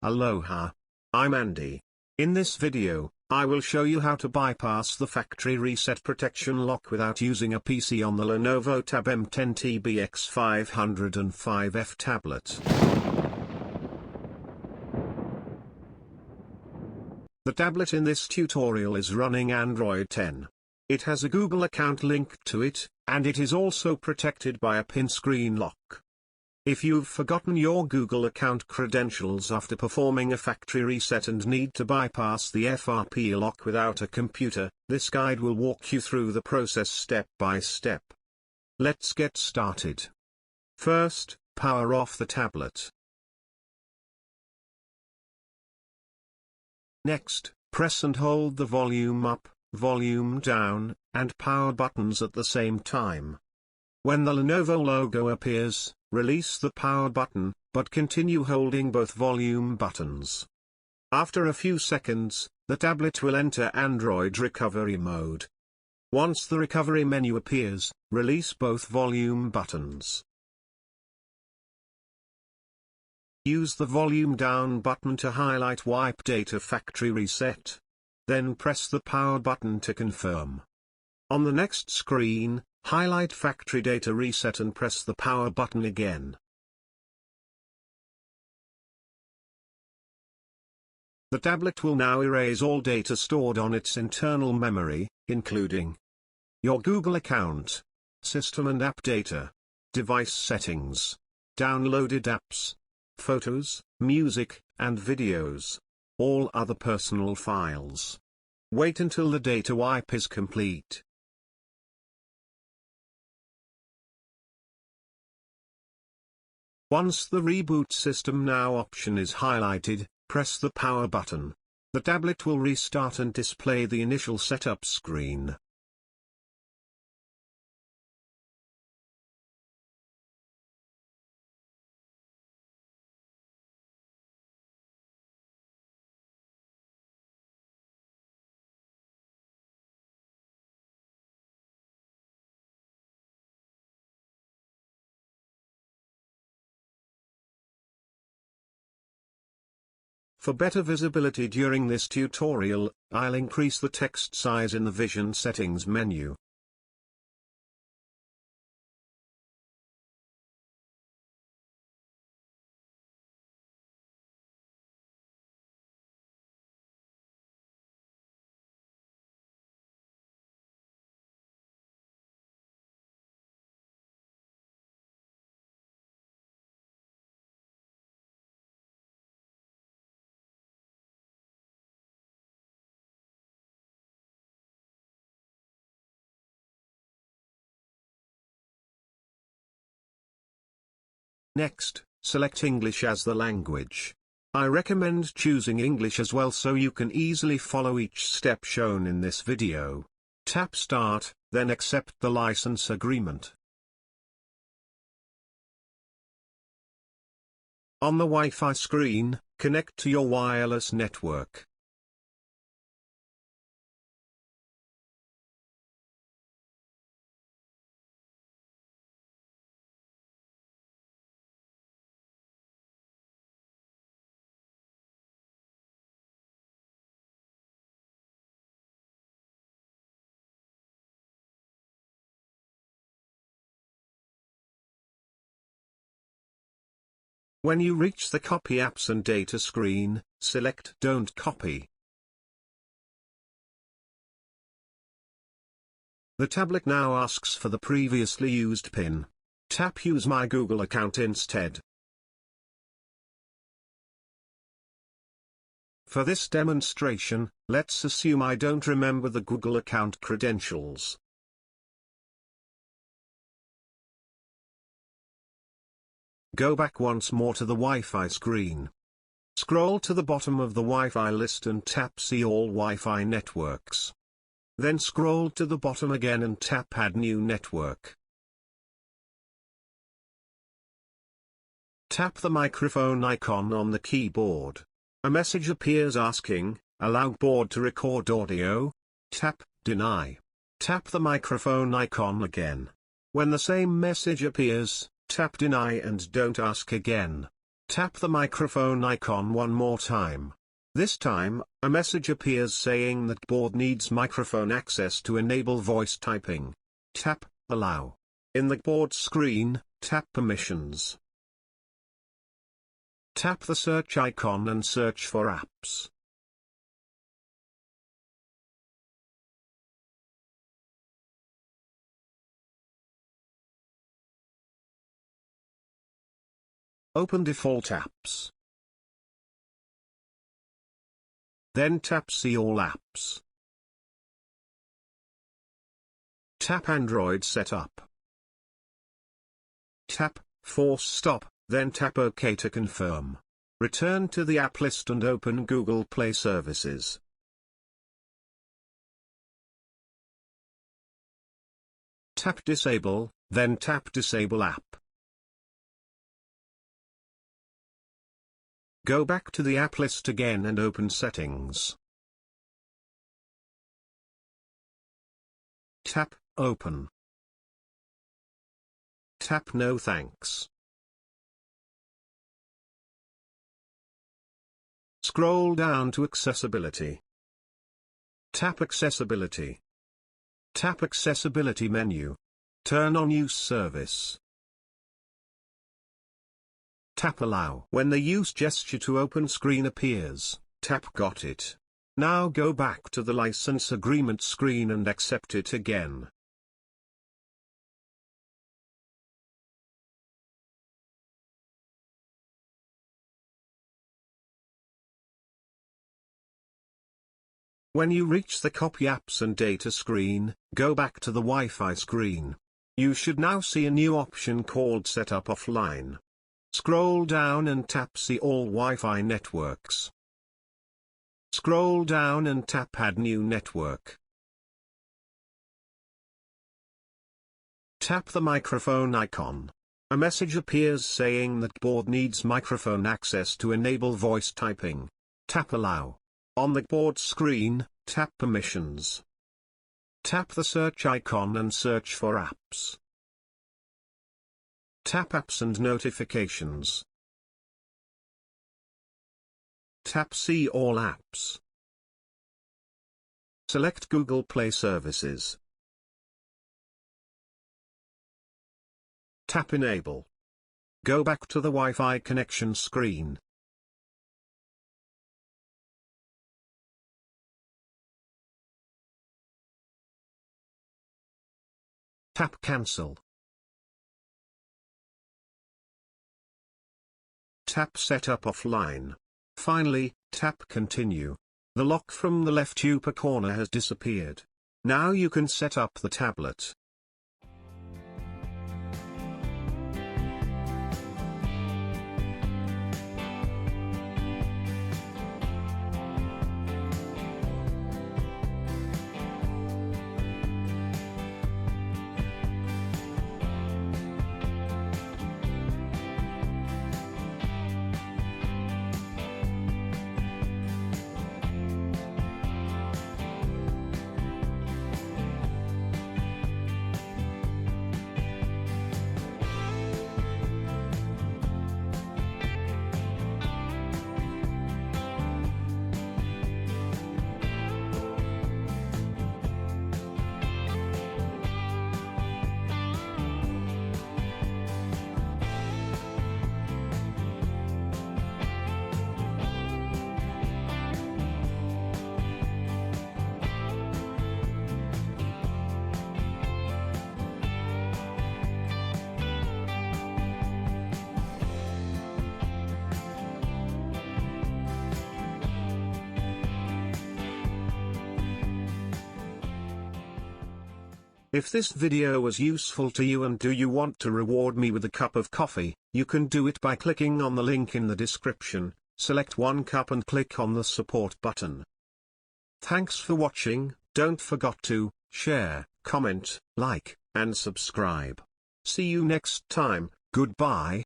Aloha. I'm Andy. In this video, I will show you how to bypass the factory reset protection lock without using a PC on the Lenovo Tab M10 TB-X505F tablet. The tablet in this tutorial is running Android 10. It has a Google account linked to it, and it is also protected by a pin screen lock. If you've forgotten your Google account credentials after performing a factory reset and need to bypass the FRP lock without a computer, this guide will walk you through the process step by step. Let's get started. First, power off the tablet. Next, press and hold the volume up, volume down, and power buttons at the same time. When the Lenovo logo appears, release the power button, but continue holding both volume buttons. After a few seconds, the tablet will enter Android recovery mode. Once the recovery menu appears, release both volume buttons. Use the volume down button to highlight Wipe Data Factory Reset. Then press the power button to confirm. On the next screen, highlight Factory Data Reset and press the power button again. The tablet will now erase all data stored on its internal memory, including your Google account, system and app data, device settings, downloaded apps, photos, music, and videos, all other personal files. Wait until the data wipe is complete. Once the Reboot System Now option is highlighted, press the power button. The tablet will restart and display the initial setup screen. For better visibility during this tutorial, I'll increase the text size in the Vision Settings menu. Next, select English as the language. I recommend choosing English as well so you can easily follow each step shown in this video. Tap Start, then accept the license agreement. On the Wi-Fi screen, connect to your wireless network. When you reach the Copy Apps and Data screen, select Don't Copy. The tablet now asks for the previously used PIN. Tap Use My Google account instead. For this demonstration, let's assume I don't remember the Google account credentials. Go back once more to the Wi-Fi screen. Scroll to the bottom of the Wi-Fi list and tap See All Wi-Fi Networks. Then scroll to the bottom again and tap Add New Network. Tap the microphone icon on the keyboard. A message appears asking, "Allow board to record audio?" Tap Deny. Tap the microphone icon again. When the same message appears, tap Deny and don't ask again. Tap the microphone icon one more time. This time, a message appears saying that board needs microphone access to enable voice typing. Tap Allow. In the board screen, tap Permissions. Tap the search icon and search for apps. Open Default Apps. Then tap See All Apps. Tap Android Setup. Tap Force Stop, then tap OK to confirm. Return to the app list and open Google Play Services. Tap Disable, then tap Disable App. Go back to the app list again and open Settings. Tap Open. Tap No Thanks. Scroll down to Accessibility. Tap Accessibility. Tap Accessibility menu. Turn on Use Service. Tap Allow. When the Use gesture to open screen appears, tap Got it. Now go back to the license agreement screen and accept it again. When you reach the Copy Apps and Data screen, go back to the Wi-Fi screen. You should now see a new option called Setup Offline. Scroll down and tap See All Wi-Fi Networks. Scroll down and tap Add New Network. Tap the microphone icon. A message appears saying that board needs microphone access to enable voice typing. Tap Allow. On the board screen, tap Permissions. Tap the search icon and search for apps. Tap Apps and Notifications. Tap See All Apps. Select Google Play Services. Tap Enable. Go back to the Wi-Fi connection screen. Tap Cancel. Tap Setup Offline. Finally, tap Continue. The lock from the left upper corner has disappeared. Now you can set up the tablet. If this video was useful to you and do you want to reward me with a cup of coffee, you can do it by clicking on the link in the description, select one cup and click on the support button. Thanks for watching, don't forget to share, comment, like, and subscribe. See you next time, goodbye.